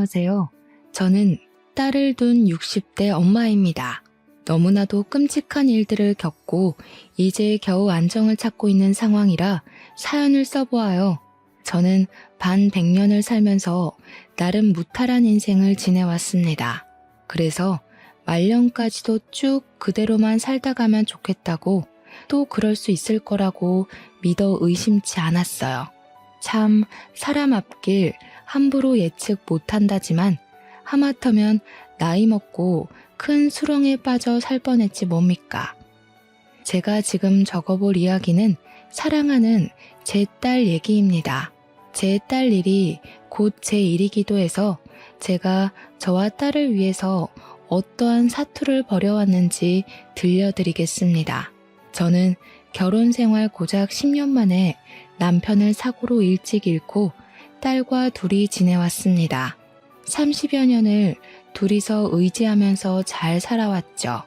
안녕하세요. 저는 딸을 둔 60대 엄마입니다. 너무나도 끔찍한 일들을 겪고 이제 겨우 안정을 찾고 있는 상황이라 사연을 써보아요. 저는 반 100년을 살면서 나름 무탈한 인생을 지내왔습니다. 그래서 말년까지도 쭉 그대로만 살다 가면 좋겠다고, 또 그럴 수 있을 거라고 믿어 의심치 않았어요. 참 사람 앞길 함부로 예측 못한다지만 하마터면 나이 먹고 큰 수렁에 빠져 살 뻔했지 뭡니까. 제가 지금 적어볼 이야기는 사랑하는 제 딸 얘기입니다. 제 딸 일이 곧 제 일이기도 해서 제가 저와 딸을 위해서 어떠한 사투를 벌여왔는지 들려드리겠습니다. 저는 결혼 생활 고작 10년 만에 남편을 사고로 일찍 잃고 딸과 둘이 지내왔습니다. 30여 년을 둘이서 의지하면서 잘 살아왔죠.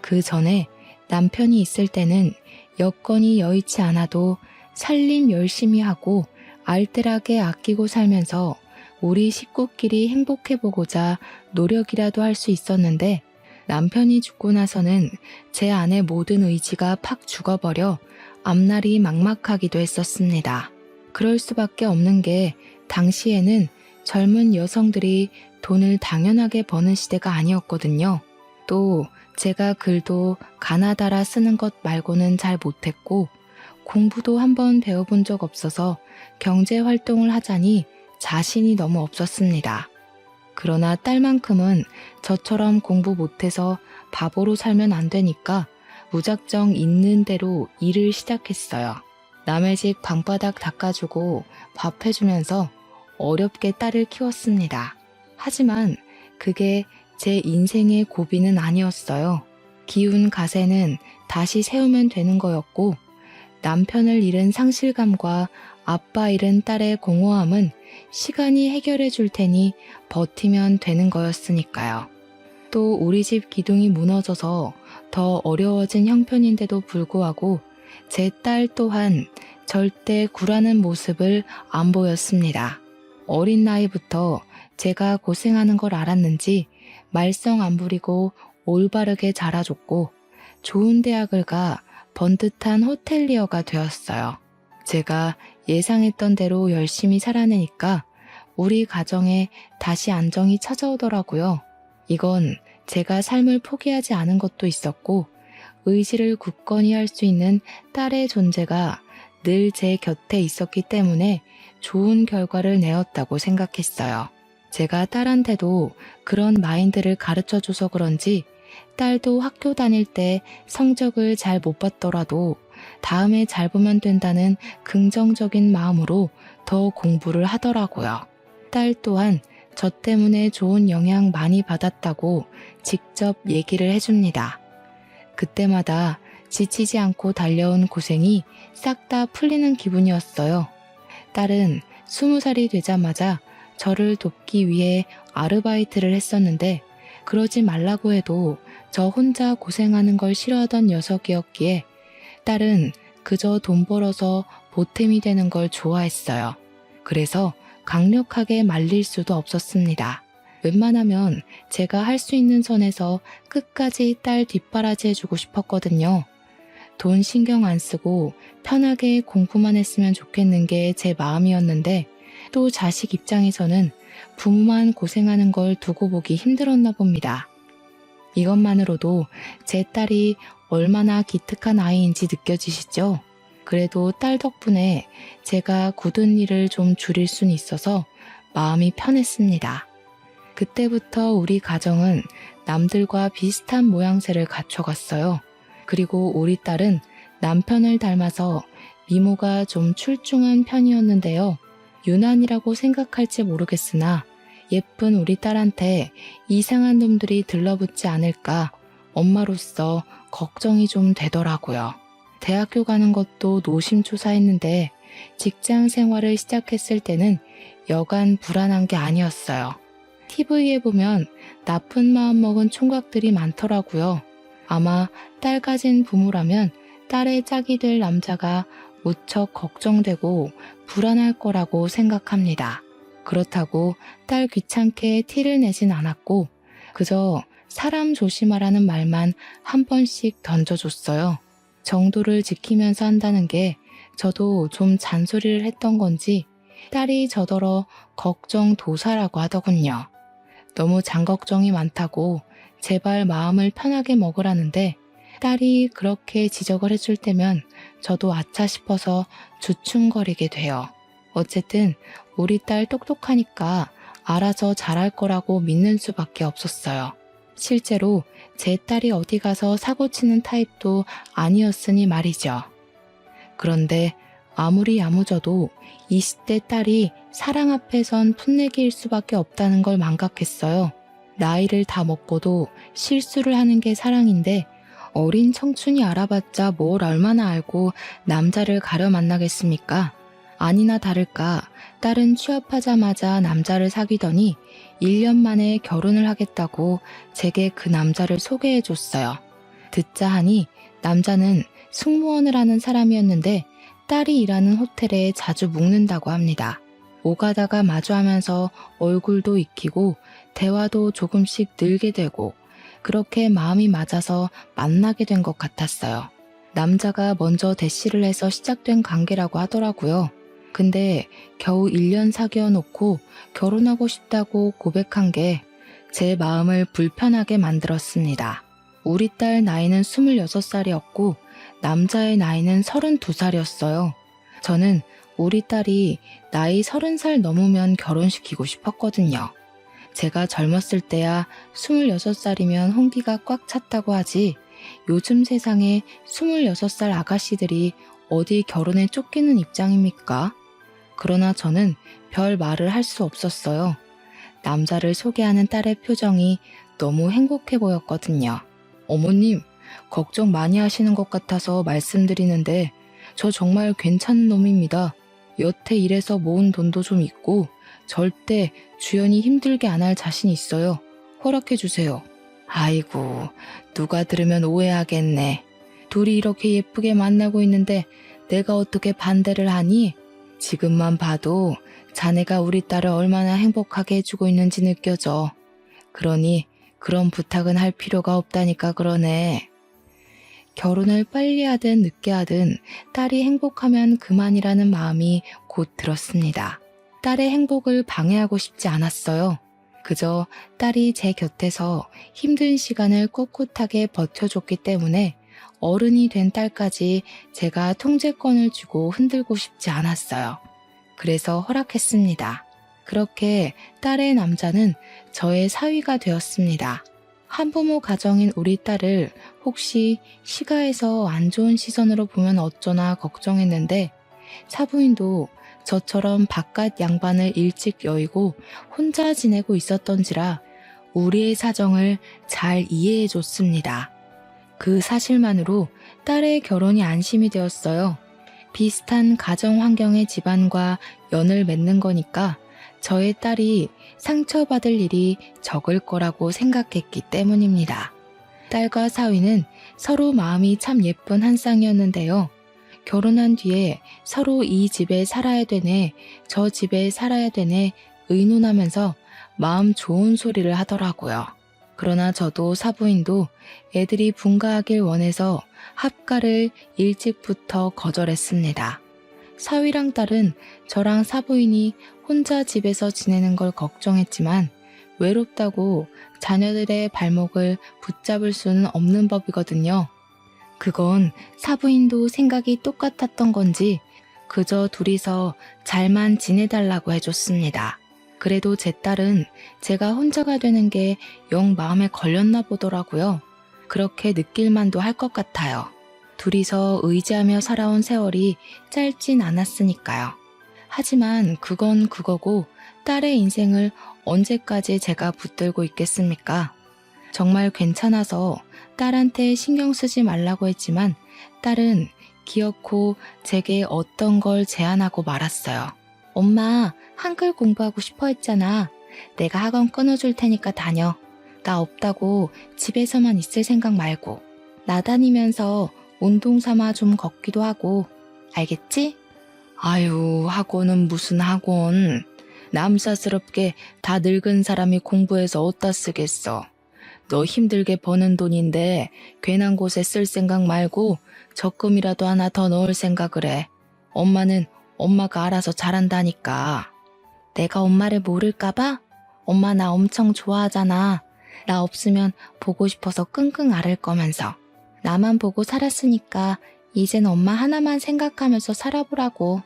그 전에 남편이 있을 때는 여건이 여의치 않아도 살림 열심히 하고 알뜰하게 아끼고 살면서 우리 식구끼리 행복해보고자 노력이라도 할 수 있었는데, 남편이 죽고 나서는 제 안의 모든 의지가 팍 죽어버려 앞날이 막막하기도 했었습니다. 그럴 수밖에 없는 게 당시에는 젊은 여성들이 돈을 당연하게 버는 시대가 아니었거든요. 또 제가 글도 가나다라 쓰는 것 말고는 잘 못했고 공부도 한번 배워본 적 없어서 경제활동을 하자니 자신이 너무 없었습니다. 그러나 딸만큼은 저처럼 공부 못해서 바보로 살면 안 되니까 무작정 있는 대로 일을 시작했어요. 남의 집 방바닥 닦아주고 밥 해주면서 어렵게 딸을 키웠습니다. 하지만 그게 제 인생의 고비는 아니었어요. 기운 가세는 다시 세우면 되는 거였고, 남편을 잃은 상실감과 아빠 잃은 딸의 공허함은 시간이 해결해 줄 테니 버티면 되는 거였으니까요. 또 우리 집 기둥이 무너져서 더 어려워진 형편인데도 불구하고 제 딸 또한 절대 굴하는 모습을 안 보였습니다. 어린 나이부터 제가 고생하는 걸 알았는지 말썽 안 부리고 올바르게 자라줬고 좋은 대학을 가 번듯한 호텔리어가 되었어요. 제가 예상했던 대로 열심히 살아내니까 우리 가정에 다시 안정이 찾아오더라고요. 이건 제가 삶을 포기하지 않은 것도 있었고, 의지를 굳건히 할 수 있는 딸의 존재가 늘 제 곁에 있었기 때문에 좋은 결과를 내었다고 생각했어요. 제가 딸한테도 그런 마인드를 가르쳐줘서 그런지 딸도 학교 다닐 때 성적을 잘 못 받더라도 다음에 잘 보면 된다는 긍정적인 마음으로 더 공부를 하더라고요. 딸 또한 저 때문에 좋은 영향 많이 받았다고 직접 얘기를 해줍니다. 그때마다 지치지 않고 달려온 고생이 싹 다 풀리는 기분이었어요. 딸은 20살이 되자마자 저를 돕기 위해 아르바이트를 했었는데, 그러지 말라고 해도 저 혼자 고생하는 걸 싫어하던 녀석이었기에 딸은 그저 돈 벌어서 보탬이 되는 걸 좋아했어요. 그래서 강력하게 말릴 수도 없었습니다. 웬만하면 제가 할 수 있는 선에서 끝까지 딸 뒷바라지 해주고 싶었거든요. 돈 신경 안 쓰고 편하게 공부만 했으면 좋겠는 게 제 마음이었는데, 또 자식 입장에서는 부모만 고생하는 걸 두고 보기 힘들었나 봅니다. 이것만으로도 제 딸이 얼마나 기특한 아이인지 느껴지시죠? 그래도 딸 덕분에 제가 굳은 일을 좀 줄일 순 있어서 마음이 편했습니다. 그때부터 우리 가정은 남들과 비슷한 모양새를 갖춰갔어요. 그리고 우리 딸은 남편을 닮아서 미모가 좀 출중한 편이었는데요. 유난이라고 생각할지 모르겠으나 예쁜 우리 딸한테 이상한 놈들이 들러붙지 않을까 엄마로서 걱정이 좀 되더라고요. 대학교 가는 것도 노심초사했는데 직장 생활을 시작했을 때는 여간 불안한 게 아니었어요. TV에 보면 나쁜 마음 먹은 총각들이 많더라고요. 아마 딸 가진 부모라면 딸의 짝이 될 남자가 무척 걱정되고 불안할 거라고 생각합니다. 그렇다고 딸 귀찮게 티를 내진 않았고 그저 사람 조심하라는 말만 한 번씩 던져줬어요. 정도를 지키면서 한다는 게 저도 좀 잔소리를 했던 건지 딸이 저더러 걱정도사라고 하더군요. 너무 장걱정이 많다고 제발 마음을 편하게 먹으라는데 딸이 그렇게 지적을 해줄 때면 저도 아차 싶어서 주춤거리게 돼요. 어쨌든 우리 딸 똑똑하니까 알아서 잘할 거라고 믿는 수밖에 없었어요. 실제로 제 딸이 어디 가서 사고치는 타입도 아니었으니 말이죠. 그런데 아무리 야무져도 20대 딸이 사랑 앞에선 풋내기일 수밖에 없다는 걸 망각했어요. 나이를 다 먹고도 실수를 하는 게 사랑인데 어린 청춘이 알아봤자 뭘 얼마나 알고 남자를 가려 만나겠습니까? 아니나 다를까 딸은 취업하자마자 남자를 사귀더니 1년 만에 결혼을 하겠다고 제게 그 남자를 소개해줬어요. 듣자 하니 남자는 승무원을 하는 사람이었는데 딸이 일하는 호텔에 자주 묵는다고 합니다. 오가다가 마주하면서 얼굴도 익히고 대화도 조금씩 늘게 되고 그렇게 마음이 맞아서 만나게 된 것 같았어요. 남자가 먼저 대시를 해서 시작된 관계라고 하더라고요. 근데 겨우 1년 사귀어 놓고 결혼하고 싶다고 고백한 게 제 마음을 불편하게 만들었습니다. 우리 딸 나이는 26살이었고 남자의 나이는 32살이었어요. 저는 우리 딸이 나이 30살 넘으면 결혼시키고 싶었거든요. 제가 젊었을 때야 26살이면 홍기가 꽉 찼다고 하지 요즘 세상에 26살 아가씨들이 어디 결혼에 쫓기는 입장입니까? 그러나 저는 별 말을 할 수 없었어요. 남자를 소개하는 딸의 표정이 너무 행복해 보였거든요. 어머님, 걱정 많이 하시는 것 같아서 말씀드리는데 저 정말 괜찮은 놈입니다. 여태 일해서 모은 돈도 좀 있고 절대 주연이 힘들게 안 할 자신 있어요. 허락해 주세요. 아이고, 누가 들으면 오해하겠네. 둘이 이렇게 예쁘게 만나고 있는데 내가 어떻게 반대를 하니? 지금만 봐도 자네가 우리 딸을 얼마나 행복하게 해주고 있는지 느껴져. 그러니 그런 부탁은 할 필요가 없다니까 그러네. 결혼을 빨리 하든 늦게 하든 딸이 행복하면 그만이라는 마음이 곧 들었습니다. 딸의 행복을 방해하고 싶지 않았어요. 그저 딸이 제 곁에서 힘든 시간을 꿋꿋하게 버텨줬기 때문에 어른이 된 딸까지 제가 통제권을 주고 흔들고 싶지 않았어요. 그래서 허락했습니다. 그렇게 딸의 남자는 저의 사위가 되었습니다. 한부모 가정인 우리 딸을 혹시 시가에서 안 좋은 시선으로 보면 어쩌나 걱정했는데 사부인도 저처럼 바깥 양반을 일찍 여의고 혼자 지내고 있었던지라 우리의 사정을 잘 이해해 줬습니다. 그 사실만으로 딸의 결혼이 안심이 되었어요. 비슷한 가정 환경의 집안과 연을 맺는 거니까 저의 딸이 상처받을 일이 적을 거라고 생각했기 때문입니다. 딸과 사위는 서로 마음이 참 예쁜 한 쌍이었는데요. 결혼한 뒤에 서로 이 집에 살아야 되네, 저 집에 살아야 되네 의논하면서 마음 좋은 소리를 하더라고요. 그러나 저도 사부인도 애들이 분가하길 원해서 합가를 일찍부터 거절했습니다. 사위랑 딸은 저랑 사부인이 혼자 집에서 지내는 걸 걱정했지만 외롭다고 자녀들의 발목을 붙잡을 수는 없는 법이거든요. 그건 사부인도 생각이 똑같았던 건지 그저 둘이서 잘만 지내달라고 해줬습니다. 그래도 제 딸은 제가 혼자가 되는 게 영 마음에 걸렸나 보더라고요. 그렇게 느낄만도 할 것 같아요. 둘이서 의지하며 살아온 세월이 짧진 않았으니까요. 하지만 그건 그거고 딸의 인생을 언제까지 제가 붙들고 있겠습니까? 정말 괜찮아서 딸한테 신경 쓰지 말라고 했지만 딸은 기어코 제게 어떤 걸 제안하고 말았어요. 엄마, 한글 공부하고 싶어 했잖아. 내가 학원 끊어줄 테니까 다녀. 나 없다고 집에서만 있을 생각 말고. 나다니면서 운동 삼아 좀 걷기도 하고. 알겠지? 아유, 학원은 무슨 학원. 남사스럽게 다 늙은 사람이 공부해서 어디다 쓰겠어. 너 힘들게 버는 돈인데 괜한 곳에 쓸 생각 말고 적금이라도 하나 더 넣을 생각을 해. 엄마는 엄마가 알아서 잘한다니까. 내가 엄마를 모를까봐? 엄마 나 엄청 좋아하잖아. 나 없으면 보고 싶어서 끙끙 앓을 거면서. 나만 보고 살았으니까 이젠 엄마 하나만 생각하면서 살아보라고.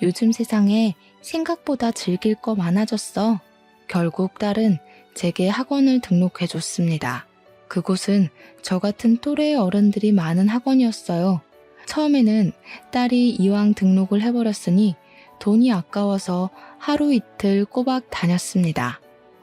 요즘 세상에 생각보다 즐길 거 많아졌어. 결국 딸은 제게 학원을 등록해줬습니다. 그곳은 저 같은 또래의 어른들이 많은 학원이었어요. 처음에는 딸이 이왕 등록을 해버렸으니 돈이 아까워서 하루 이틀 꼬박 다녔습니다.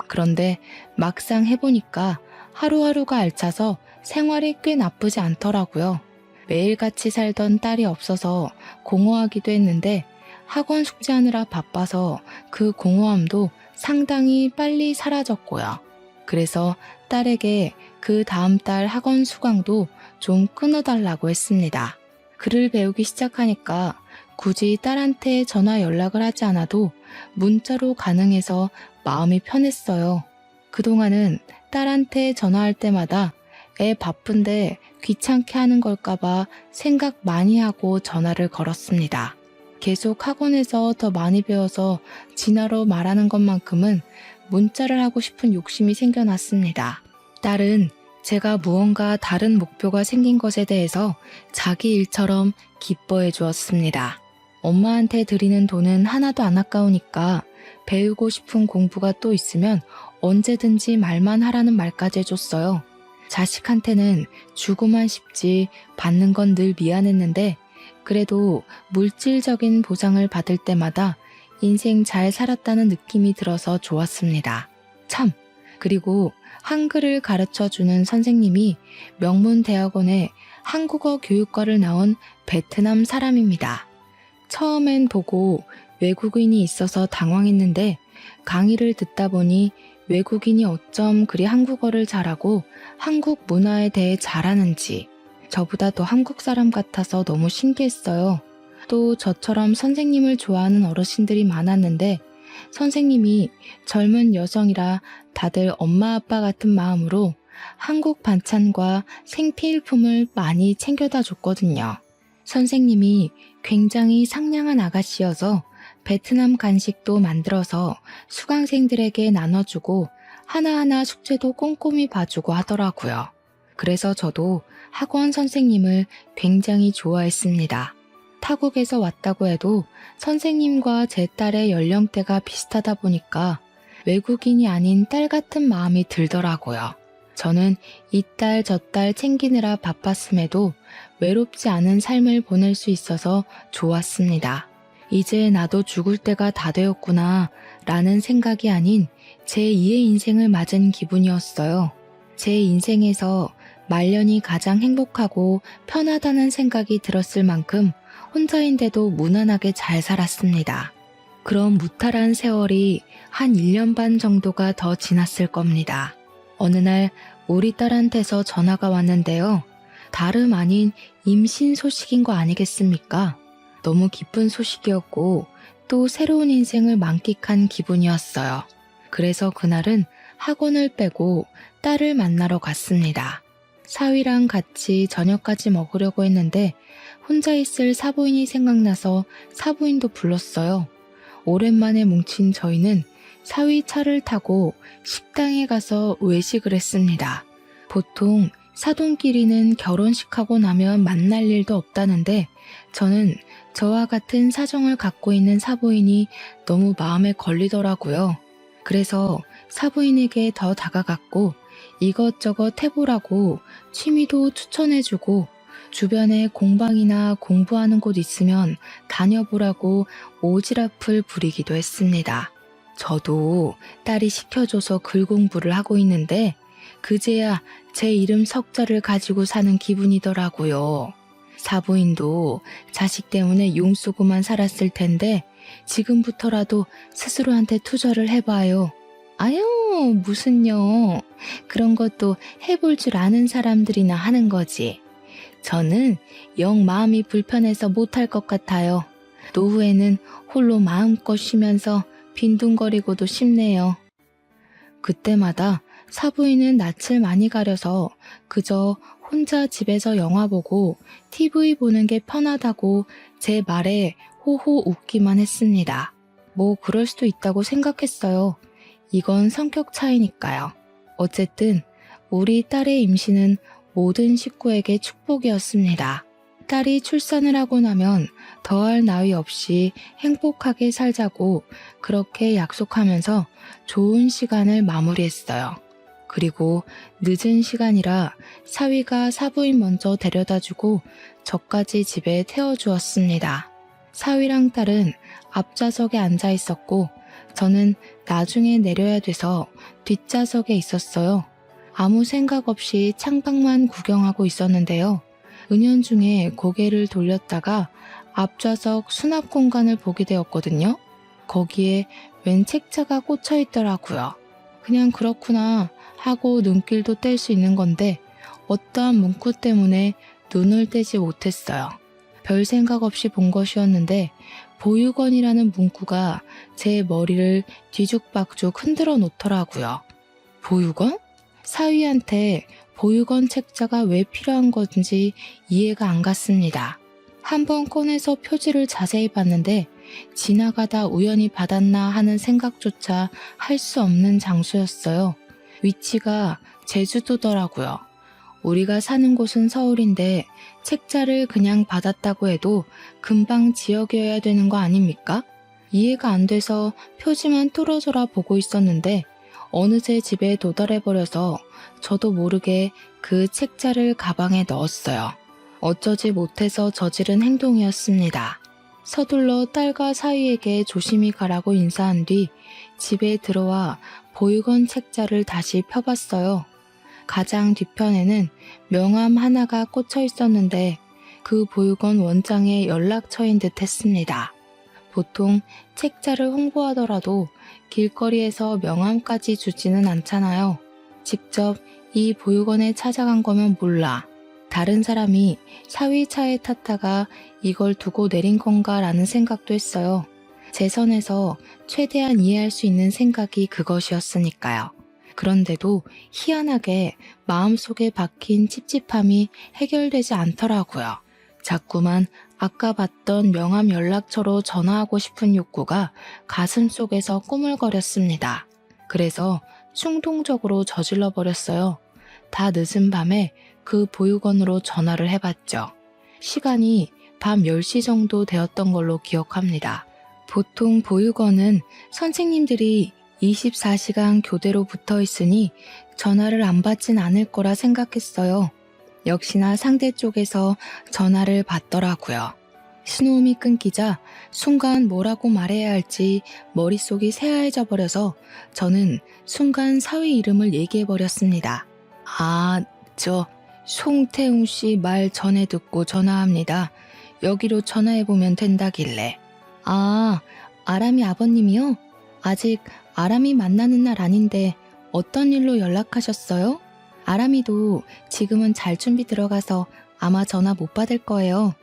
그런데 막상 해보니까 하루하루가 알차서 생활이 꽤 나쁘지 않더라고요. 매일같이 살던 딸이 없어서 공허하기도 했는데 학원 숙제하느라 바빠서 그 공허함도 상당히 빨리 사라졌고요. 그래서 딸에게 그 다음 달 학원 수강도 좀 끊어달라고 했습니다. 글을 배우기 시작하니까 굳이 딸한테 전화 연락을 하지 않아도 문자로 가능해서 마음이 편했어요. 그동안은 딸한테 전화할 때마다 애 바쁜데 귀찮게 하는 걸까봐 생각 많이 하고 전화를 걸었습니다. 계속 학원에서 더 많이 배워서 진화로 말하는 것만큼은 문자를 하고 싶은 욕심이 생겨났습니다. 딸은 제가 무언가 다른 목표가 생긴 것에 대해서 자기 일처럼 기뻐해 주었습니다. 엄마한테 드리는 돈은 하나도 안 아까우니까 배우고 싶은 공부가 또 있으면 언제든지 말만 하라는 말까지 해줬어요. 자식한테는 주고만 싶지 받는 건 늘 미안했는데 그래도 물질적인 보상을 받을 때마다 인생 잘 살았다는 느낌이 들어서 좋았습니다. 참, 그리고 한글을 가르쳐주는 선생님이 명문대학원의 한국어 교육과를 나온 베트남 사람입니다. 처음엔 보고 외국인이 있어서 당황했는데 강의를 듣다 보니 외국인이 어쩜 그리 한국어를 잘하고 한국 문화에 대해 잘하는지 저보다 더 한국 사람 같아서 너무 신기했어요. 또 저처럼 선생님을 좋아하는 어르신들이 많았는데 선생님이 젊은 여성이라 다들 엄마 아빠 같은 마음으로 한국 반찬과 생필품을 많이 챙겨다 줬거든요. 선생님이 굉장히 상냥한 아가씨여서 베트남 간식도 만들어서 수강생들에게 나눠주고 하나하나 숙제도 꼼꼼히 봐주고 하더라고요. 그래서 저도 학원 선생님을 굉장히 좋아했습니다. 타국에서 왔다고 해도 선생님과 제 딸의 연령대가 비슷하다 보니까 외국인이 아닌 딸 같은 마음이 들더라고요. 저는 이 딸 저 딸 챙기느라 바빴음에도 외롭지 않은 삶을 보낼 수 있어서 좋았습니다. 이제 나도 죽을 때가 다 되었구나 라는 생각이 아닌 제2의 인생을 맞은 기분이었어요. 제 인생에서 말년이 가장 행복하고 편하다는 생각이 들었을 만큼 혼자인데도 무난하게 잘 살았습니다. 그럼 무탈한 세월이 한 1년 반 정도가 더 지났을 겁니다. 어느 날 우리 딸한테서 전화가 왔는데요. 다름 아닌 임신 소식인 거 아니겠습니까? 너무 기쁜 소식이었고 또 새로운 인생을 만끽한 기분이었어요. 그래서 그날은 학원을 빼고 딸을 만나러 갔습니다. 사위랑 같이 저녁까지 먹으려고 했는데 혼자 있을 사부인이 생각나서 사부인도 불렀어요. 오랜만에 뭉친 저희는 사위 차를 타고 식당에 가서 외식을 했습니다. 보통 사돈끼리는 결혼식하고 나면 만날 일도 없다는데 저는 저와 같은 사정을 갖고 있는 사부인이 너무 마음에 걸리더라고요. 그래서 사부인에게 더 다가갔고 이것저것 해보라고 취미도 추천해주고 주변에 공방이나 공부하는 곳 있으면 다녀보라고 오지랖을 부리기도 했습니다. 저도 딸이 시켜줘서 글 공부를 하고 있는데 그제야 제 이름 석자를 가지고 사는 기분이더라고요. 사부인도 자식 때문에 용쓰고만 살았을 텐데 지금부터라도 스스로한테 투자를 해봐요. 아유, 무슨요. 그런 것도 해볼 줄 아는 사람들이나 하는 거지. 저는 영 마음이 불편해서 못할 것 같아요. 노후에는 홀로 마음껏 쉬면서 빈둥거리고도 싶네요. 그때마다 사부인은 낯을 많이 가려서 그저 혼자 집에서 영화 보고 TV 보는 게 편하다고 제 말에 호호 웃기만 했습니다. 뭐 그럴 수도 있다고 생각했어요. 이건 성격 차이니까요. 어쨌든 우리 딸의 임신은 모든 식구에게 축복이었습니다. 딸이 출산을 하고 나면 더할 나위 없이 행복하게 살자고 그렇게 약속하면서 좋은 시간을 마무리했어요. 그리고 늦은 시간이라 사위가 사부인 먼저 데려다주고 저까지 집에 태워주었습니다. 사위랑 딸은 앞좌석에 앉아 있었고 저는 나중에 내려야 돼서 뒷좌석에 있었어요. 아무 생각 없이 창밖만 구경하고 있었는데요. 은연중에 고개를 돌렸다가 앞좌석 수납 공간을 보게 되었거든요. 거기에 웬 책자가 꽂혀 있더라고요. 그냥 그렇구나 하고 눈길도 뗄 수 있는 건데 어떠한 문구 때문에 눈을 떼지 못했어요. 별 생각 없이 본 것이었는데 보육원이라는 문구가 제 머리를 뒤죽박죽 흔들어 놓더라고요. 보육원? 사위한테 보육원 책자가 왜 필요한 건지 이해가 안 갔습니다. 한번 꺼내서 표지를 자세히 봤는데 지나가다 우연히 받았나 하는 생각조차 할 수 없는 장소였어요. 위치가 제주도더라고요. 우리가 사는 곳은 서울인데 책자를 그냥 받았다고 해도 금방 지역이어야 되는 거 아닙니까? 이해가 안 돼서 표지만 뚫어져라 보고 있었는데 어느새 집에 도달해버려서 저도 모르게 그 책자를 가방에 넣었어요. 어쩌지 못해서 저지른 행동이었습니다. 서둘러 딸과 사위에게 조심히 가라고 인사한 뒤 집에 들어와 보육원 책자를 다시 펴봤어요. 가장 뒤편에는 명함 하나가 꽂혀 있었는데 그 보육원 원장의 연락처인 듯 했습니다. 보통 책자를 홍보하더라도 길거리에서 명함까지 주지는 않잖아요. 직접 이 보육원에 찾아간 거면 몰라. 다른 사람이 사위 차에 탔다가 이걸 두고 내린 건가라는 생각도 했어요. 제 선에서 최대한 이해할 수 있는 생각이 그것이었으니까요. 그런데도 희한하게 마음속에 박힌 찝찝함이 해결되지 않더라고요. 자꾸만 아까 봤던 명함 연락처로 전화하고 싶은 욕구가 가슴 속에서 꾸물거렸습니다. 그래서 충동적으로 저질러 버렸어요. 다 늦은 밤에 그 보육원으로 전화를 해봤죠. 시간이 밤 10시 정도 되었던 걸로 기억합니다. 보통 보육원은 선생님들이 24시간 교대로 붙어 있으니 전화를 안 받진 않을 거라 생각했어요. 역시나 상대 쪽에서 전화를 받더라고요. 신호음이 끊기자 순간 뭐라고 말해야 할지 머릿속이 새하얘져 버려서 저는 순간 사위 이름을 얘기해버렸습니다. 저 송태웅 씨 말 전에 듣고 전화합니다. 여기로 전화해보면 된다길래. 아람이 아버님이요? 아직 아람이 만나는 날 아닌데 어떤 일로 연락하셨어요? 아람이도 지금은 잘 준비 들어가서 아마 전화 못 받을 거예요.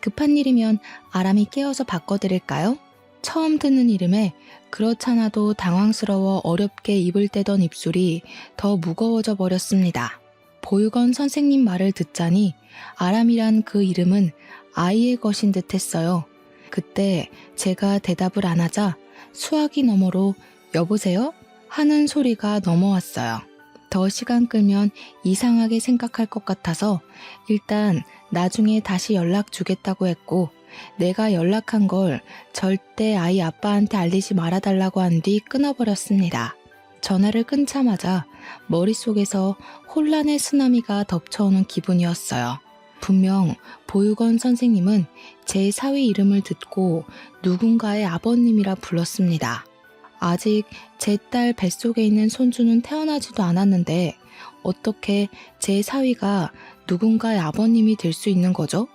급한 일이면 아람이 깨워서 바꿔드릴까요? 처음 듣는 이름에 그렇잖아도 당황스러워 어렵게 입을 떼던 입술이 더 무거워져 버렸습니다. 보육원 선생님 말을 듣자니 아람이란 그 이름은 아이의 것인 듯 했어요. 그때 제가 대답을 안 하자 수화기 너머로 여보세요? 하는 소리가 넘어왔어요. 더 시간 끌면 이상하게 생각할 것 같아서 일단 나중에 다시 연락 주겠다고 했고 내가 연락한 걸 절대 아이 아빠한테 알리지 말아달라고 한 뒤 끊어버렸습니다. 전화를 끊자마자 머릿속에서 혼란의 쓰나미가 덮쳐오는 기분이었어요. 분명 보육원 선생님은 제 사위 이름을 듣고 누군가의 아버님이라 불렀습니다. 아직 제 딸 뱃속에 있는 손주는 태어나지도 않았는데 어떻게 제 사위가 누군가의 아버님이 될 수 있는 거죠?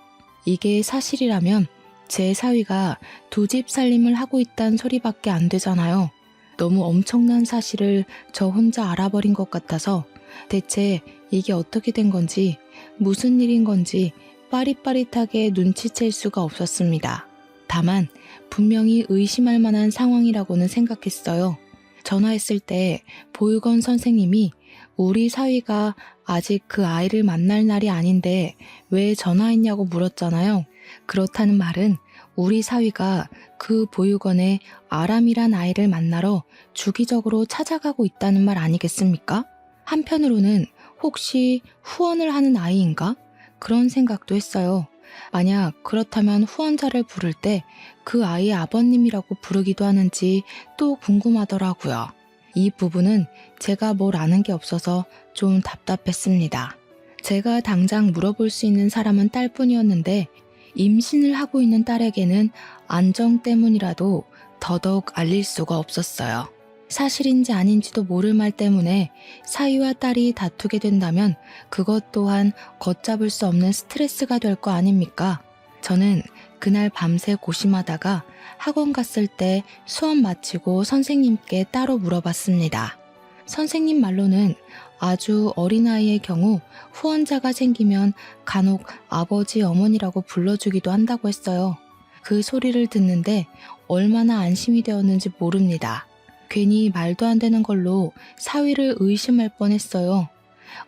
이게 사실이라면 제 사위가 두 집 살림을 하고 있다는 소리밖에 안 되잖아요. 너무 엄청난 사실을 저 혼자 알아버린 것 같아서 대체 이게 어떻게 된 건지 무슨 일인 건지 빠릿빠릿하게 눈치챌 수가 없었습니다. 다만 분명히 의심할 만한 상황이라고는 생각했어요. 전화했을 때 보육원 선생님이 우리 사위가 아직 그 아이를 만날 날이 아닌데 왜 전화했냐고 물었잖아요. 그렇다는 말은 우리 사위가 그 보육원에 아람이란 아이를 만나러 주기적으로 찾아가고 있다는 말 아니겠습니까? 한편으로는 혹시 후원을 하는 아이인가? 그런 생각도 했어요. 만약 그렇다면 후원자를 부를 때 그 아이의 아버님이라고 부르기도 하는지 또 궁금하더라고요. 이 부분은 제가 뭘 아는 게 없어서 좀 답답했습니다. 제가 당장 물어볼 수 있는 사람은 딸뿐이었는데 임신을 하고 있는 딸에게는 안정 때문이라도 더더욱 알릴 수가 없었어요. 사실인지 아닌지도 모를 말 때문에 사위와 딸이 다투게 된다면 그것 또한 걷잡을 수 없는 스트레스가 될 거 아닙니까? 저는 그날 밤새 고심하다가 학원 갔을 때 수업 마치고 선생님께 따로 물어봤습니다. 선생님 말로는 아주 어린아이의 경우 후원자가 생기면 간혹 아버지, 어머니라고 불러주기도 한다고 했어요. 그 소리를 듣는데 얼마나 안심이 되었는지 모릅니다. 괜히 말도 안 되는 걸로 사위를 의심할 뻔했어요.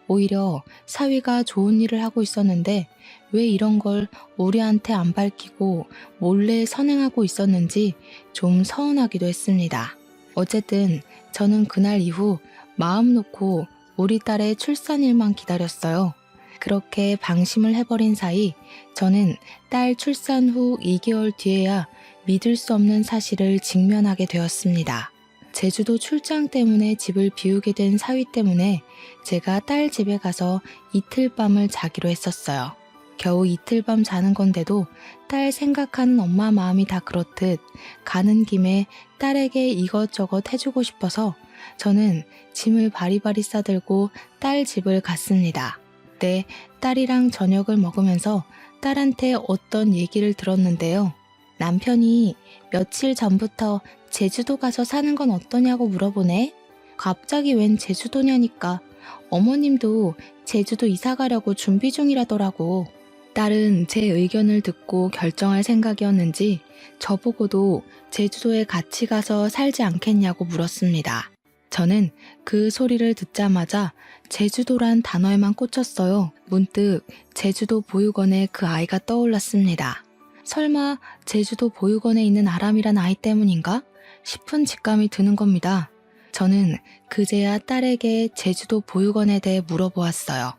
오히려 사위가 좋은 일을 하고 있었는데 왜 이런 걸 우리한테 안 밝히고 몰래 선행하고 있었는지 좀 서운하기도 했습니다. 어쨌든 저는 그날 이후 마음 놓고 우리 딸의 출산일만 기다렸어요. 그렇게 방심을 해버린 사이 저는 딸 출산 후 2개월 뒤에야 믿을 수 없는 사실을 직면하게 되었습니다. 제주도 출장 때문에 집을 비우게 된 사위 때문에 제가 딸 집에 가서 이틀 밤을 자기로 했었어요. 겨우 이틀 밤 자는 건데도 딸 생각하는 엄마 마음이 다 그렇듯 가는 김에 딸에게 이것저것 해주고 싶어서 저는 짐을 바리바리 싸들고 딸 집을 갔습니다. 그때 딸이랑 저녁을 먹으면서 딸한테 어떤 얘기를 들었는데요. 남편이 며칠 전부터 제주도 가서 사는 건 어떠냐고 물어보네. 갑자기 웬 제주도냐니까 어머님도 제주도 이사 가려고 준비 중이라더라고. 딸은 제 의견을 듣고 결정할 생각이었는지 저보고도 제주도에 같이 가서 살지 않겠냐고 물었습니다. 저는 그 소리를 듣자마자 제주도란 단어에만 꽂혔어요. 문득 제주도 보육원에 그 아이가 떠올랐습니다. 설마 제주도 보육원에 있는 아람이란 아이 때문인가 싶은 직감이 드는 겁니다. 저는 그제야 딸에게 제주도 보육원에 대해 물어보았어요.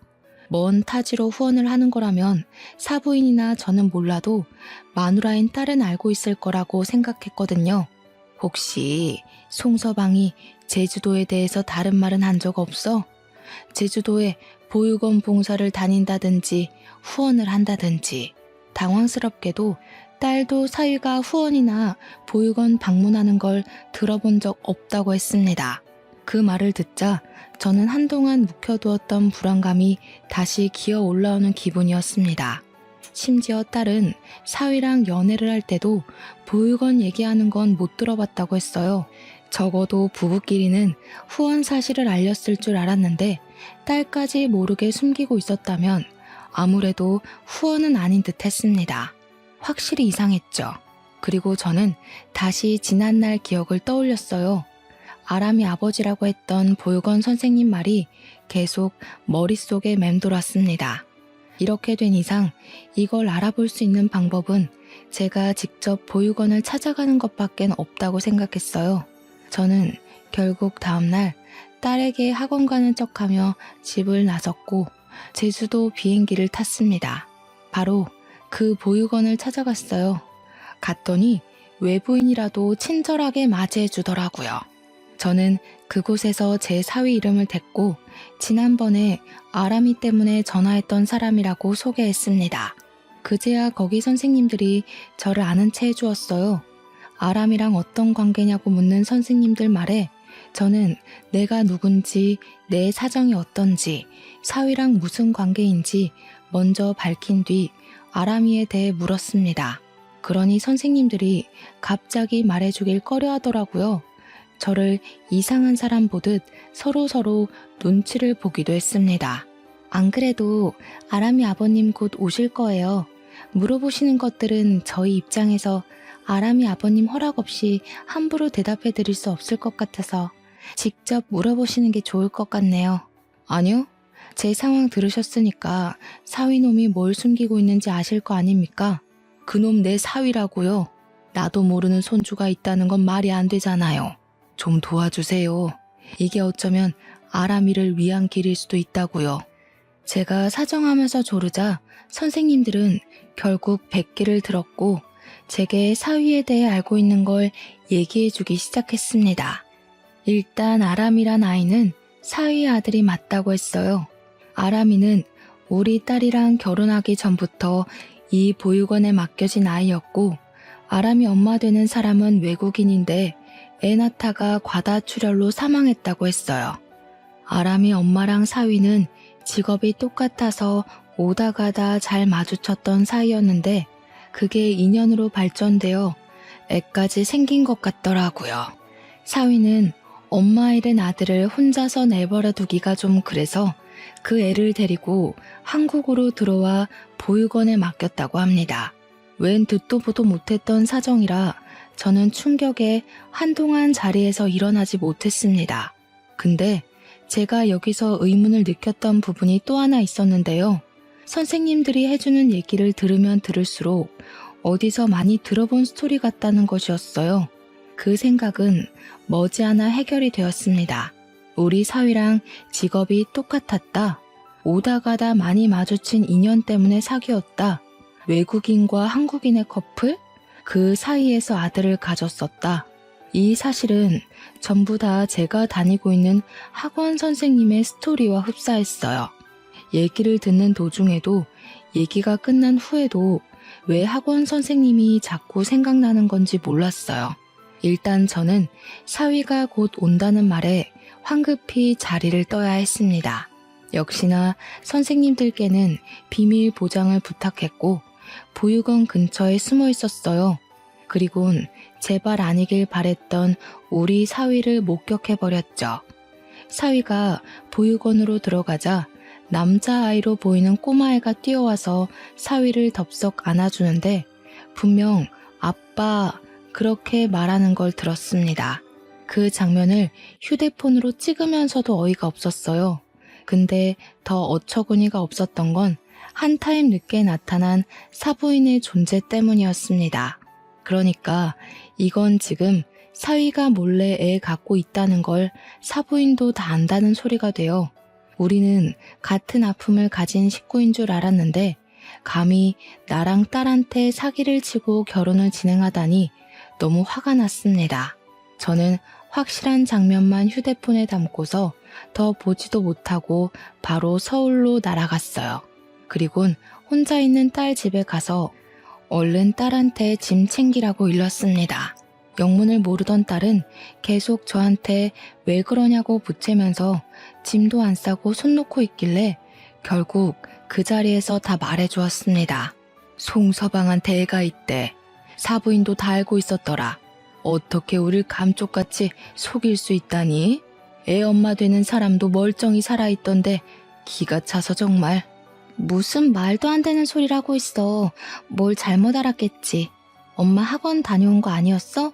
먼 타지로 후원을 하는 거라면 사부인이나 저는 몰라도 마누라인 딸은 알고 있을 거라고 생각했거든요. 혹시 송서방이 제주도에 대해서 다른 말은 한 적 없어? 제주도에 보육원 봉사를 다닌다든지 후원을 한다든지. 당황스럽게도 딸도 사위가 후원이나 보육원 방문하는 걸 들어본 적 없다고 했습니다. 그 말을 듣자 저는 한동안 묵혀두었던 불안감이 다시 기어 올라오는 기분이었습니다. 심지어 딸은 사위랑 연애를 할 때도 보육원 얘기하는 건 못 들어봤다고 했어요. 적어도 부부끼리는 후원 사실을 알렸을 줄 알았는데 딸까지 모르게 숨기고 있었다면 아무래도 후원은 아닌 듯 했습니다. 확실히 이상했죠. 그리고 저는 다시 지난날 기억을 떠올렸어요. 아람이 아버지라고 했던 보육원 선생님 말이 계속 머릿속에 맴돌았습니다. 이렇게 된 이상 이걸 알아볼 수 있는 방법은 제가 직접 보육원을 찾아가는 것밖엔 없다고 생각했어요. 저는 결국 다음날 딸에게 학원 가는 척하며 집을 나섰고 제주도 비행기를 탔습니다. 바로 그 보육원을 찾아갔어요. 갔더니 외부인이라도 친절하게 맞이해 주더라고요. 저는 그곳에서 제 사위 이름을 댔고 지난번에 아람이 때문에 전화했던 사람이라고 소개했습니다. 그제야 거기 선생님들이 저를 아는 채 해주었어요. 아람이랑 어떤 관계냐고 묻는 선생님들 말에 저는 내가 누군지, 내 사정이 어떤지, 사위랑 무슨 관계인지 먼저 밝힌 뒤 아람이에 대해 물었습니다. 그러니 선생님들이 갑자기 말해주길 꺼려하더라고요. 저를 이상한 사람 보듯 서로 눈치를 보기도 했습니다. 안 그래도 아람이 아버님 곧 오실 거예요. 물어보시는 것들은 저희 입장에서 아람이 아버님 허락 없이 함부로 대답해 드릴 수 없을 것 같아서 직접 물어보시는 게 좋을 것 같네요. 아니요. 제 상황 들으셨으니까 사위놈이 뭘 숨기고 있는지 아실 거 아닙니까? 그놈 내 사위라고요. 나도 모르는 손주가 있다는 건 말이 안 되잖아요. 좀 도와주세요. 이게 어쩌면 아람이를 위한 길일 수도 있다고요. 제가 사정하면서 조르자 선생님들은 결국 백기를 들었고 제게 사위에 대해 알고 있는 걸 얘기해주기 시작했습니다. 일단 아람이란 아이는 사위의 아들이 맞다고 했어요. 아람이는 우리 딸이랑 결혼하기 전부터 이 보육원에 맡겨진 아이였고 아람이 엄마 되는 사람은 외국인인데 애 낳다가 과다출혈로 사망했다고 했어요. 아람이 엄마랑 사위는 직업이 똑같아서 오다 가다 잘 마주쳤던 사이였는데 그게 인연으로 발전되어 애까지 생긴 것 같더라고요. 사위는 엄마 잃은 아들을 혼자서 내버려 두기가 좀 그래서 그 애를 데리고 한국으로 들어와 보육원에 맡겼다고 합니다. 웬 듣도 보도 못했던 사정이라 저는 충격에 한동안 자리에서 일어나지 못했습니다. 근데 제가 여기서 의문을 느꼈던 부분이 또 하나 있었는데요. 선생님들이 해주는 얘기를 들으면 들을수록 어디서 많이 들어본 스토리 같다는 것이었어요. 그 생각은 머지않아 해결이 되었습니다. 우리 사위랑 직업이 똑같았다. 오다 가다 많이 마주친 인연 때문에 사귀었다. 외국인과 한국인의 커플? 그 사이에서 아들을 가졌었다. 이 사실은 전부 다 제가 다니고 있는 학원 선생님의 스토리와 흡사했어요. 얘기를 듣는 도중에도 얘기가 끝난 후에도 왜 학원 선생님이 자꾸 생각나는 건지 몰랐어요. 일단 저는 사위가 곧 온다는 말에 황급히 자리를 떠야 했습니다. 역시나 선생님들께는 비밀 보장을 부탁했고 보육원 근처에 숨어 있었어요. 그리곤 제발 아니길 바랬던 우리 사위를 목격해버렸죠. 사위가 보육원으로 들어가자 남자아이로 보이는 꼬마애가 뛰어와서 사위를 덥석 안아주는데 분명 아빠 그렇게 말하는 걸 들었습니다. 그 장면을 휴대폰으로 찍으면서도 어이가 없었어요. 근데 더 어처구니가 없었던 건 한 타임 늦게 나타난 사부인의 존재 때문이었습니다. 그러니까 이건 지금 사위가 몰래 애 갖고 있다는 걸 사부인도 다 안다는 소리가 되어 우리는 같은 아픔을 가진 식구인 줄 알았는데 감히 나랑 딸한테 사기를 치고 결혼을 진행하다니 너무 화가 났습니다. 저는 확실한 장면만 휴대폰에 담고서 더 보지도 못하고 바로 서울로 날아갔어요. 그리곤 혼자 있는 딸 집에 가서 얼른 딸한테 짐 챙기라고 일렀습니다. 영문을 모르던 딸은 계속 저한테 왜 그러냐고 붙이면서 짐도 안 싸고 손 놓고 있길래 결국 그 자리에서 다 말해주었습니다. 송서방한테 애가 있대. 사부인도 다 알고 있었더라. 어떻게 우릴 감쪽같이 속일 수 있다니? 애 엄마 되는 사람도 멀쩡히 살아있던데 기가 차서 정말. 무슨 말도 안 되는 소리를 하고 있어. 뭘 잘못 알았겠지. 엄마 학원 다녀온 거 아니었어?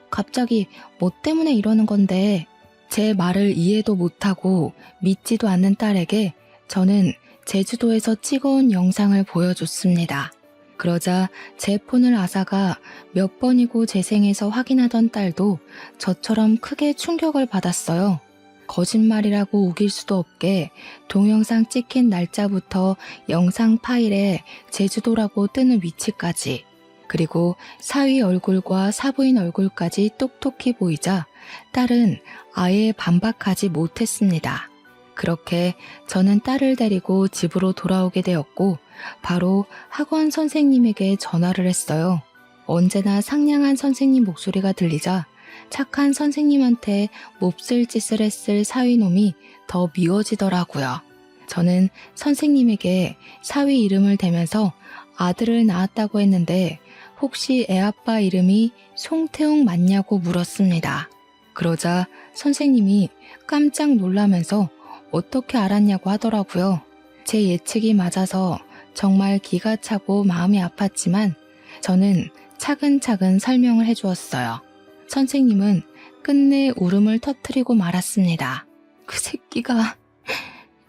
갑자기 뭐 때문에 이러는 건데. 제 말을 이해도 못하고 믿지도 않는 딸에게 저는 제주도에서 찍어온 영상을 보여줬습니다. 그러자 제 폰을 아사가 몇 번이고 재생해서 확인하던 딸도 저처럼 크게 충격을 받았어요. 거짓말이라고 우길 수도 없게 동영상 찍힌 날짜부터 영상 파일에 제주도라고 뜨는 위치까지 그리고 사위 얼굴과 사부인 얼굴까지 똑똑히 보이자 딸은 아예 반박하지 못했습니다. 그렇게 저는 딸을 데리고 집으로 돌아오게 되었고 바로 학원 선생님에게 전화를 했어요. 언제나 상냥한 선생님 목소리가 들리자 착한 선생님한테 몹쓸 짓을 했을 사위놈이 더 미워지더라고요. 저는 선생님에게 사위 이름을 대면서 아들을 낳았다고 했는데 혹시 애아빠 이름이 송태웅 맞냐고 물었습니다. 그러자 선생님이 깜짝 놀라면서 어떻게 알았냐고 하더라고요. 제 예측이 맞아서 정말 기가 차고 마음이 아팠지만 저는 차근차근 설명을 해주었어요. 선생님은 끝내 울음을 터뜨리고 말았습니다. 그 새끼가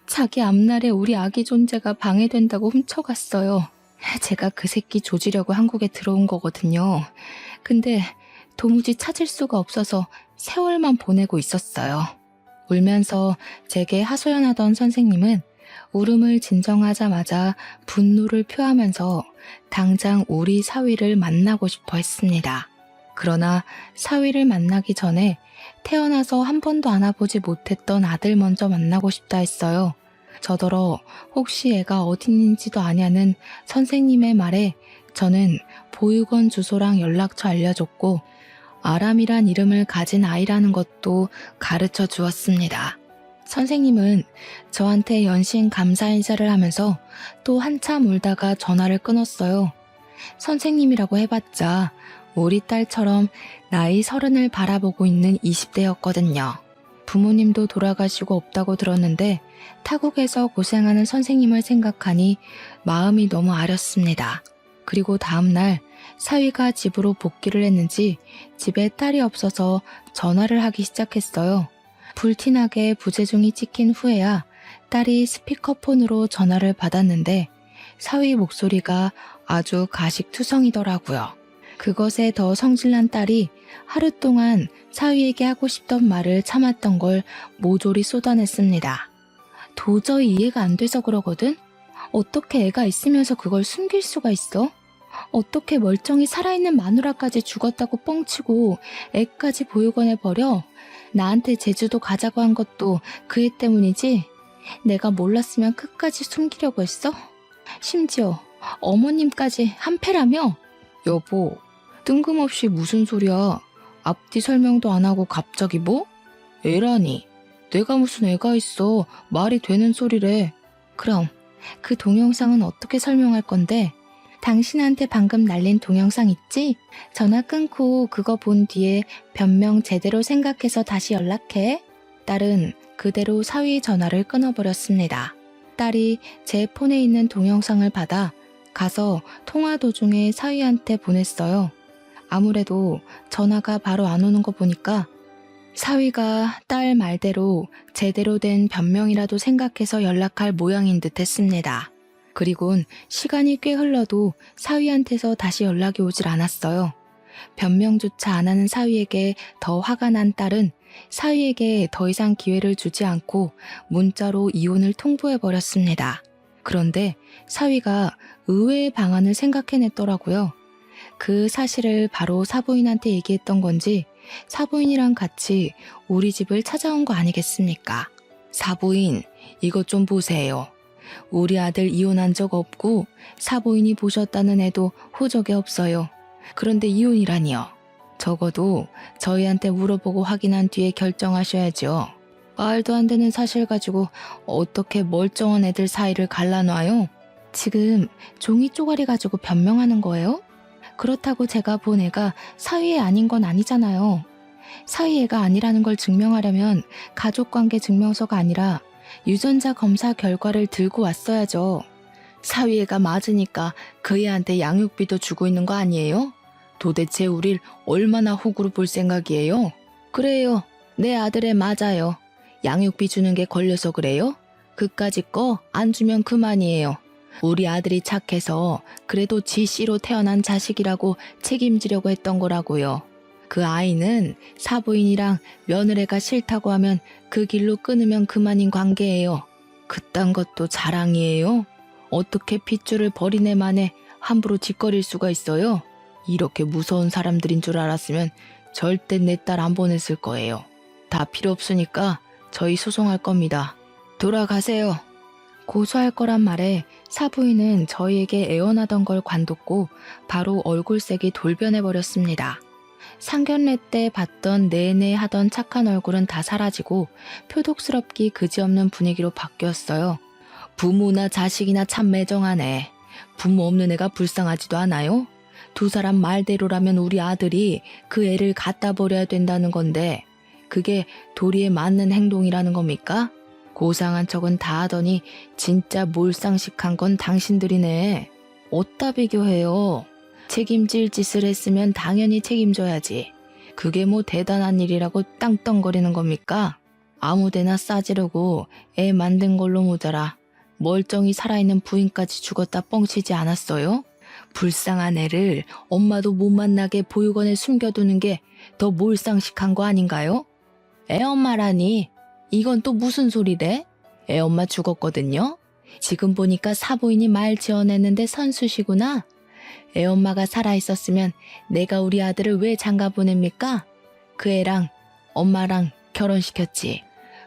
자기 앞날에 우리 아기 존재가 방해된다고 훔쳐갔어요. 제가 그 새끼 조지려고 한국에 들어온 거거든요. 근데 도무지 찾을 수가 없어서 세월만 보내고 있었어요. 울면서 제게 하소연하던 선생님은 울음을 진정하자마자 분노를 표하면서 당장 우리 사위를 만나고 싶어 했습니다. 그러나 사위를 만나기 전에 태어나서 한 번도 안아보지 못했던 아들 먼저 만나고 싶다 했어요. 저더러 혹시 애가 어디 있는지도 아냐는 선생님의 말에 저는 보육원 주소랑 연락처 알려줬고 아람이란 이름을 가진 아이라는 것도 가르쳐 주었습니다. 선생님은 저한테 연신 감사 인사를 하면서 또 한참 울다가 전화를 끊었어요. 선생님이라고 해봤자 우리 딸처럼 나이 30을 바라보고 있는 20대였거든요. 부모님도 돌아가시고 없다고 들었는데 타국에서 고생하는 선생님을 생각하니 마음이 너무 아렸습니다. 그리고 다음날 사위가 집으로 복귀를 했는지 집에 딸이 없어서 전화를 하기 시작했어요. 불티나게 부재중이 찍힌 후에야 딸이 스피커폰으로 전화를 받았는데 사위 목소리가 아주 가식투성이더라고요. 그것에 더 성질난 딸이 하루 동안 사위에게 하고 싶던 말을 참았던 걸 모조리 쏟아냈습니다. 도저히 이해가 안 돼서 그러거든? 어떻게 애가 있으면서 그걸 숨길 수가 있어? 어떻게 멀쩡히 살아있는 마누라까지 죽었다고 뻥치고 애까지 보육원에 버려? 나한테 제주도 가자고 한 것도 그 애 때문이지? 내가 몰랐으면 끝까지 숨기려고 했어? 심지어 어머님까지 한패라며? 여보, 뜬금없이 무슨 소리야? 앞뒤 설명도 안 하고 갑자기 뭐? 애라니. 내가 무슨 애가 있어. 말이 되는 소리래. 그럼 그 동영상은 어떻게 설명할 건데? 당신한테 방금 날린 동영상 있지? 전화 끊고 그거 본 뒤에 변명 제대로 생각해서 다시 연락해. 딸은 그대로 사위 전화를 끊어버렸습니다. 딸이 제 폰에 있는 동영상을 받아 가서 통화 도중에 사위한테 보냈어요. 아무래도 전화가 바로 안 오는 거 보니까 사위가 딸 말대로 제대로 된 변명이라도 생각해서 연락할 모양인 듯 했습니다. 그리곤 시간이 꽤 흘러도 사위한테서 다시 연락이 오질 않았어요. 변명조차 안 하는 사위에게 더 화가 난 딸은 사위에게 더 이상 기회를 주지 않고 문자로 이혼을 통보해버렸습니다. 그런데 사위가 의외의 방안을 생각해냈더라고요. 그 사실을 바로 사부인한테 얘기했던 건지 사부인이랑 같이 우리 집을 찾아온 거 아니겠습니까? 사부인, 이것 좀 보세요. 우리 아들 이혼한 적 없고 사부인이 보셨다는 애도 호적에 없어요. 그런데 이혼이라니요. 적어도 저희한테 물어보고 확인한 뒤에 결정하셔야죠. 말도 안 되는 사실 가지고 어떻게 멀쩡한 애들 사이를 갈라놔요? 지금 종이 쪼가리 가지고 변명하는 거예요? 그렇다고 제가 본 애가 사위애 아닌 건 아니잖아요. 사위애가 아니라는 걸 증명하려면 가족관계 증명서가 아니라 유전자 검사 결과를 들고 왔어야죠. 사위애가 맞으니까 그 애한테 양육비도 주고 있는 거 아니에요? 도대체 우릴 얼마나 호구로 볼 생각이에요? 그래요. 내 아들애 맞아요. 양육비 주는 게 걸려서 그래요? 그까짓 거 안 주면 그만이에요. 우리 아들이 착해서 그래도 지 씨로 태어난 자식이라고 책임지려고 했던 거라고요. 그 아이는 사부인이랑 며느리가 싫다고 하면 그 길로 끊으면 그만인 관계예요. 그딴 것도 자랑이에요? 어떻게 핏줄을 버린 애만에 함부로 짓거릴 수가 있어요? 이렇게 무서운 사람들인 줄 알았으면 절대 내 딸 안 보냈을 거예요. 다 필요 없으니까 저희 소송할 겁니다. 돌아가세요. 고소할 거란 말에 사부인은 저희에게 애원하던 걸 관뒀고 바로 얼굴색이 돌변해버렸습니다. 상견례 때 봤던 내내 하던 착한 얼굴은 다 사라지고 표독스럽기 그지없는 분위기로 바뀌었어요. 부모나 자식이나 참 매정하네. 부모 없는 애가 불쌍하지도 않아요? 두 사람 말대로라면 우리 아들이 그 애를 갖다 버려야 된다는 건데 그게 도리에 맞는 행동이라는 겁니까? 고상한 척은 다 하더니 진짜 몰상식한 건 당신들이네. 어디다 비교해요. 책임질 짓을 했으면 당연히 책임져야지. 그게 뭐 대단한 일이라고 땅떵거리는 겁니까? 아무데나 싸지르고 애 만든 걸로 모자라. 멀쩡히 살아있는 부인까지 죽었다 뻥치지 않았어요? 불쌍한 애를 엄마도 못 만나게 보육원에 숨겨두는 게 더 몰상식한 거 아닌가요? 애 엄마라니? 이건 또 무슨 소리래? 애 엄마 죽었거든요? 지금 보니까 사부인이 말 지어냈는데 선수시구나? 애 엄마가 살아있었으면 내가 우리 아들을 왜 장가 보냅니까? 그 애랑 엄마랑 결혼시켰지.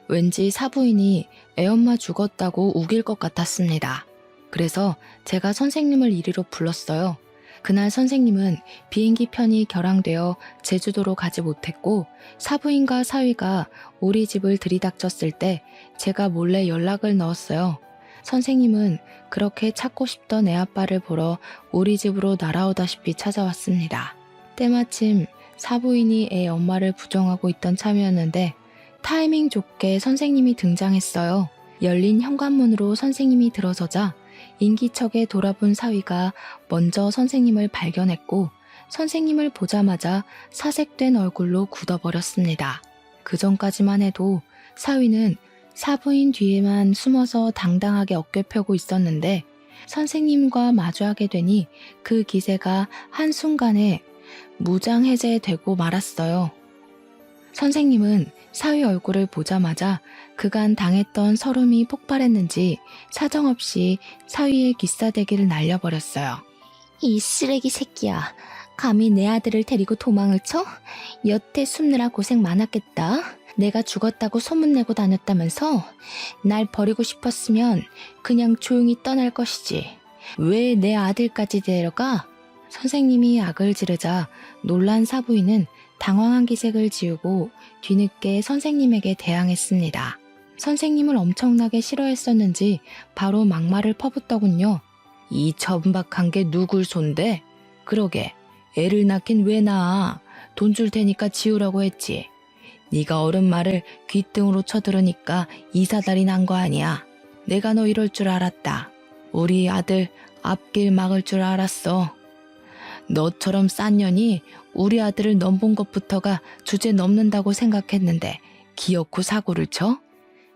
왠지 사부인이 애 엄마 죽었다고 우길 것 같았습니다. 그래서 제가 선생님을 이리로 불렀어요. 그날 선생님은 비행기 편이 결항되어 제주도로 가지 못했고 사부인과 사위가 우리 집을 들이닥쳤을 때 제가 몰래 연락을 넣었어요. 선생님은 그렇게 찾고 싶던 애 아빠를 보러 우리 집으로 날아오다시피 찾아왔습니다. 때마침 사부인이 애 엄마를 부정하고 있던 참이었는데 타이밍 좋게 선생님이 등장했어요. 열린 현관문으로 선생님이 들어서자 인기척에 돌아본 사위가 먼저 선생님을 발견했고 선생님을 보자마자 사색된 얼굴로 굳어버렸습니다. 그 전까지만 해도 사위는 사부인 뒤에만 숨어서 당당하게 어깨 펴고 있었는데 선생님과 마주하게 되니 그 기세가 한순간에 무장해제되고 말았어요. 선생님은 사위 얼굴을 보자마자 그간 당했던 서름이 폭발했는지 사정없이 사위의 귀싸대기를 날려버렸어요. 이 쓰레기 새끼야. 감히 내 아들을 데리고 도망을 쳐? 여태 숨느라 고생 많았겠다. 내가 죽었다고 소문내고 다녔다면서? 날 버리고 싶었으면 그냥 조용히 떠날 것이지. 왜 내 아들까지 데려가? 선생님이 악을 지르자 놀란 사부인은 당황한 기색을 지우고 뒤늦게 선생님에게 대항했습니다. 선생님을 엄청나게 싫어했었는지 바로 막말을 퍼붓더군요. 이 천박한 게 누굴 손대? 그러게 애를 낳긴 왜 낳아? 돈 줄 테니까 지우라고 했지. 네가 어른 말을 귓등으로 쳐들으니까 이사달이 난 거 아니야. 내가 너 이럴 줄 알았다. 우리 아들 앞길 막을 줄 알았어. 너처럼 싼 년이 우리 아들을 넘본 것부터가 주제 넘는다고 생각했는데 기어코 사고를 쳐?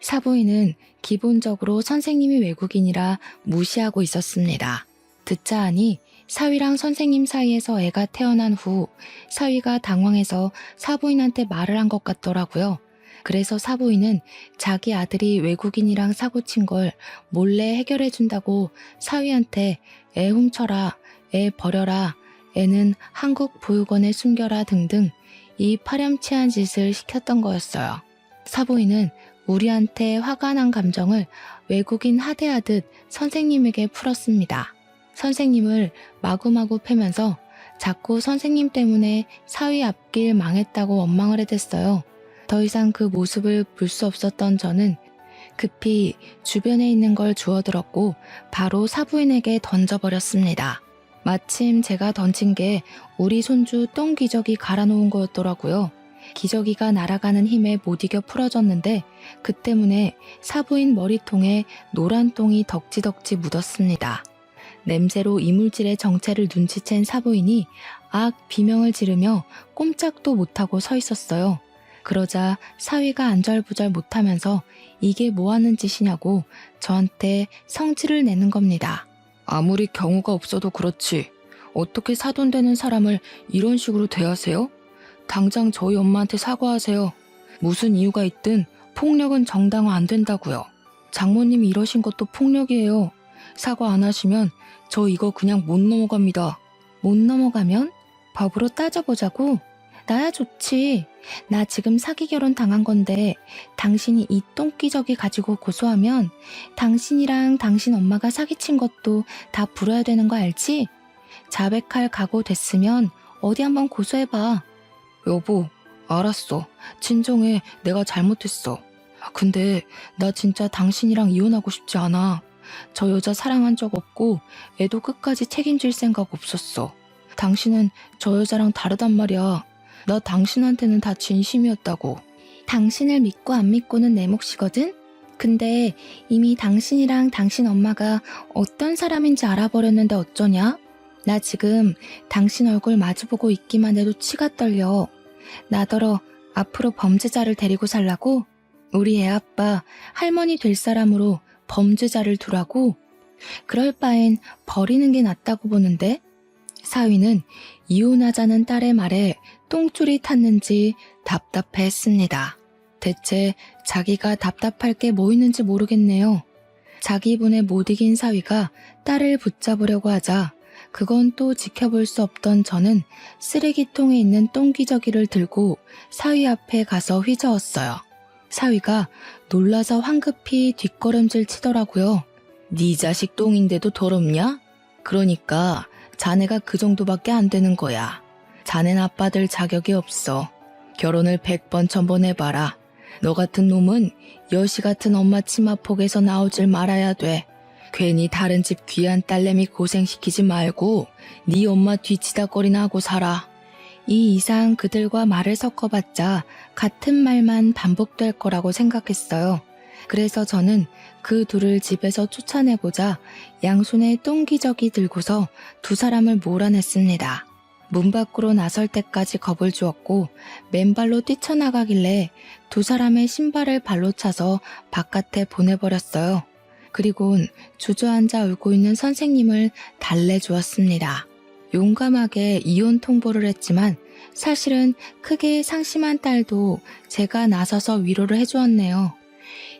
사부인은 기본적으로 선생님이 외국인이라 무시하고 있었습니다. 듣자 하니 사위랑 선생님 사이에서 애가 태어난 후 사위가 당황해서 사부인한테 말을 한 것 같더라고요. 그래서 사부인은 자기 아들이 외국인이랑 사고친 걸 몰래 해결해준다고 사위한테 애 훔쳐라, 애 버려라, 애는 한국 보육원에 숨겨라 등등 이 파렴치한 짓을 시켰던 거였어요. 사부인은 우리한테 화가 난 감정을 외국인 하대하듯 선생님에게 풀었습니다. 선생님을 마구마구 패면서 자꾸 선생님 때문에 사위 앞길 망했다고 원망을 해댔어요. 더 이상 그 모습을 볼 수 없었던 저는 급히 주변에 있는 걸 주워들었고 바로 사부인에게 던져버렸습니다. 마침 제가 던진 게 우리 손주 똥기저귀 갈아놓은 거였더라고요. 기저귀가 날아가는 힘에 못 이겨 풀어졌는데 그 때문에 사부인 머리통에 노란 똥이 덕지덕지 묻었습니다. 냄새로 이물질의 정체를 눈치챈 사부인이 악 비명을 지르며 꼼짝도 못하고 서 있었어요. 그러자 사위가 안절부절 못하면서 이게 뭐하는 짓이냐고 저한테 성질을 내는 겁니다. 아무리 경우가 없어도 그렇지 어떻게 사돈되는 사람을 이런 식으로 대하세요? 당장 저희 엄마한테 사과하세요. 무슨 이유가 있든 폭력은 정당화 안 된다고요. 장모님이 이러신 것도 폭력이에요. 사과 안 하시면 저 이거 그냥 못 넘어갑니다. 못 넘어가면? 법으로 따져보자고? 나야 좋지. 나 지금 사기 결혼 당한 건데 당신이 이 똥기저귀 가지고 고소하면 당신이랑 당신 엄마가 사기친 것도 다 불어야 되는 거 알지? 자백할 각오 됐으면 어디 한번 고소해봐. 여보, 알았어. 진정해. 내가 잘못했어. 근데 나 진짜 당신이랑 이혼하고 싶지 않아. 저 여자 사랑한 적 없고 애도 끝까지 책임질 생각 없었어. 당신은 저 여자랑 다르단 말이야. 나 당신한테는 다 진심이었다고. 당신을 믿고 안 믿고는 내 몫이거든? 근데 이미 당신이랑 당신 엄마가 어떤 사람인지 알아버렸는데 어쩌냐? 나 지금 당신 얼굴 마주보고 있기만 해도 치가 떨려. 나더러 앞으로 범죄자를 데리고 살라고? 우리 애 아빠 할머니 될 사람으로 범죄자를 두라고? 그럴 바엔 버리는 게 낫다고 보는데? 사위는 이혼하자는 딸의 말에 똥줄이 탔는지 답답해했습니다. 대체 자기가 답답할 게 뭐 있는지 모르겠네요. 자기 분에 못 이긴 사위가 딸을 붙잡으려고 하자 그건 또 지켜볼 수 없던 저는 쓰레기통에 있는 똥기저귀를 들고 사위 앞에 가서 휘저었어요. 사위가 놀라서 황급히 뒷걸음질 치더라고요. 네 자식 똥인데도 더럽냐? 그러니까 자네가 그 정도밖에 안 되는 거야. 자넨 아빠들 자격이 없어. 결혼을 100번 1000번 해봐라. 너 같은 놈은 여시 같은 엄마 치마폭에서 나오질 말아야 돼. 괜히 다른 집 귀한 딸내미 고생시키지 말고 네 엄마 뒤치다거리나 하고 살아. 이 이상 그들과 말을 섞어봤자 같은 말만 반복될 거라고 생각했어요. 그래서 저는 그 둘을 집에서 쫓아내고자 양손에 똥기저귀 들고서 두 사람을 몰아냈습니다. 문 밖으로 나설 때까지 겁을 주었고 맨발로 뛰쳐나가길래 두 사람의 신발을 발로 차서 바깥에 보내버렸어요. 그리곤 주저앉아 울고 있는 선생님을 달래주었습니다. 용감하게 이혼 통보를 했지만 사실은 크게 상심한 딸도 제가 나서서 위로를 해주었네요.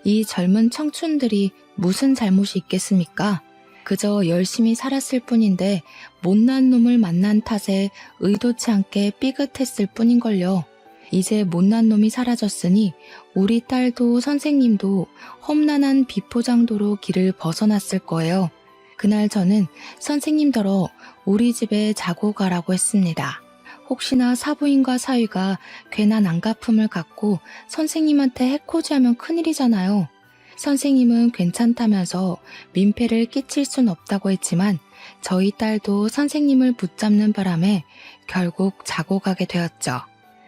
이 젊은 청춘들이 무슨 잘못이 있겠습니까? 그저 열심히 살았을 뿐인데 못난 놈을 만난 탓에 의도치 않게 삐끗했을 뿐인걸요. 이제 못난 놈이 사라졌으니 우리 딸도 선생님도 험난한 비포장도로 길을 벗어났을 거예요. 그날 저는 선생님더러 우리 집에 자고 가라고 했습니다. 혹시나 사부인과 사위가 괜한 안가품을 갖고 선생님한테 해코지하면 큰일이잖아요. 선생님은 괜찮다면서 민폐를 끼칠 순 없다고 했지만 저희 딸도 선생님을 붙잡는 바람에 결국 자고 가게 되었죠.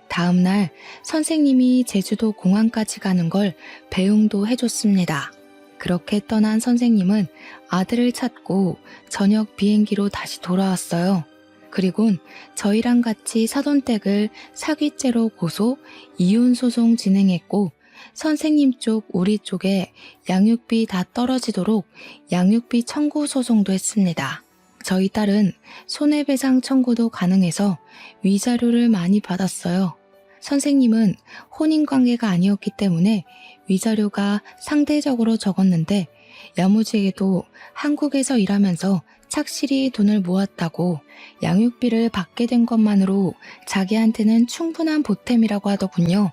다음 날 선생님이 제주도 공항까지 가는 걸 배웅도 해줬습니다. 그렇게 떠난 선생님은 아들을 찾고 저녁 비행기로 다시 돌아왔어요. 그리곤 저희랑 같이 사돈댁을 사기죄로 고소, 이혼소송 진행했고 선생님 쪽, 우리 쪽에 양육비 다 떨어지도록 양육비 청구 소송도 했습니다. 저희 딸은 손해배상 청구도 가능해서 위자료를 많이 받았어요. 선생님은 혼인관계가 아니었기 때문에 위자료가 상대적으로 적었는데 야무지게도 한국에서 일하면서 착실히 돈을 모았다고 양육비를 받게 된 것만으로 자기한테는 충분한 보탬이라고 하더군요.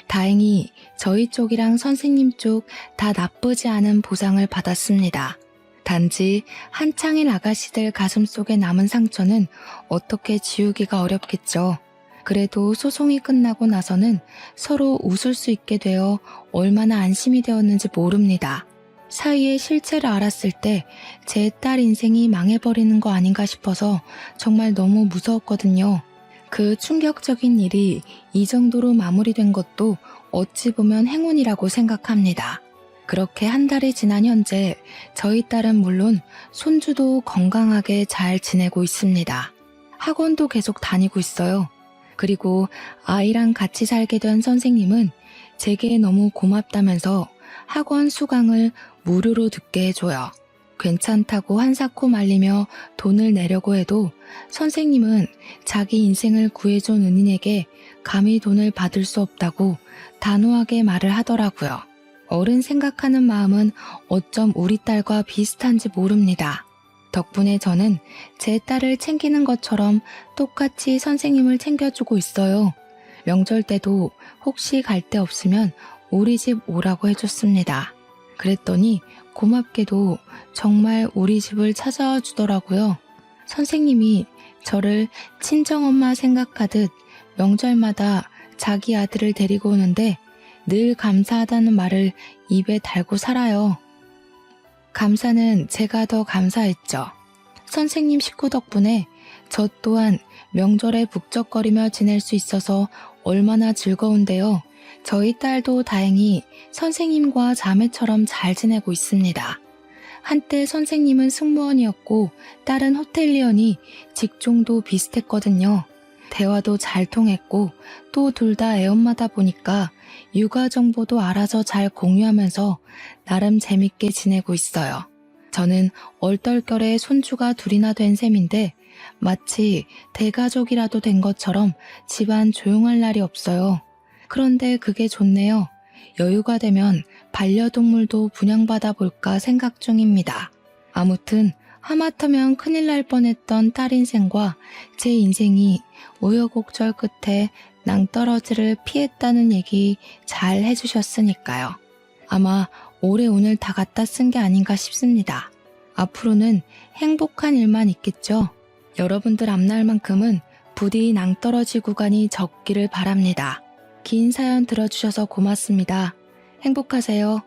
다행히 저희 쪽이랑 선생님 쪽 다 나쁘지 않은 보상을 받았습니다. 단지 한창인 아가씨들 가슴속에 남은 상처는 어떻게 지우기가 어렵겠죠. 그래도 소송이 끝나고 나서는 서로 웃을 수 있게 되어 얼마나 안심이 되었는지 모릅니다. 사위의 실체를 알았을 때 제 딸 인생이 망해버리는 거 아닌가 싶어서 정말 너무 무서웠거든요. 그 충격적인 일이 이 정도로 마무리된 것도 어찌 보면 행운이라고 생각합니다. 그렇게 한 달이 지난 현재 저희 딸은 물론 손주도 건강하게 잘 지내고 있습니다. 학원도 계속 다니고 있어요. 그리고 아이랑 같이 살게 된 선생님은 제게 너무 고맙다면서 학원 수강을 무료로 듣게 해줘요. 괜찮다고 한사코 말리며 돈을 내려고 해도 선생님은 자기 인생을 구해준 은인에게 감히 돈을 받을 수 없다고 단호하게 말을 하더라고요. 어른 생각하는 마음은 어쩜 우리 딸과 비슷한지 모릅니다. 덕분에 저는 제 딸을 챙기는 것처럼 똑같이 선생님을 챙겨주고 있어요. 명절 때도 혹시 갈 데 없으면 우리 집 오라고 해줬습니다. 그랬더니 고맙게도 정말 우리 집을 찾아와 주더라고요. 선생님이 저를 친정엄마 생각하듯 명절마다 자기 아들을 데리고 오는데 늘 감사하다는 말을 입에 달고 살아요. 감사는 제가 더 감사했죠. 선생님 식구 덕분에 저 또한 명절에 북적거리며 지낼 수 있어서 얼마나 즐거운데요. 저희 딸도 다행히 선생님과 자매처럼 잘 지내고 있습니다. 한때 선생님은 승무원이었고 딸은 호텔리언이 직종도 비슷했거든요. 대화도 잘 통했고 또 둘 다 애엄마다 보니까 육아 정보도 알아서 잘 공유하면서 나름 재밌게 지내고 있어요. 저는 얼떨결에 손주가 둘이나 된 셈인데 마치 대가족이라도 된 것처럼 집안 조용할 날이 없어요. 그런데 그게 좋네요. 여유가 되면 반려동물도 분양받아 볼까 생각 중입니다. 아무튼 하마터면 큰일 날 뻔했던 딸 인생과 제 인생이 우여곡절 끝에 낭떠러지를 피했다는 얘기 잘 해주셨으니까요. 아마 올해 오늘 다 갖다 쓴 게 아닌가 싶습니다. 앞으로는 행복한 일만 있겠죠. 여러분들 앞날만큼은 부디 낭떠러지 구간이 적기를 바랍니다. 긴 사연 들어주셔서 고맙습니다. 행복하세요.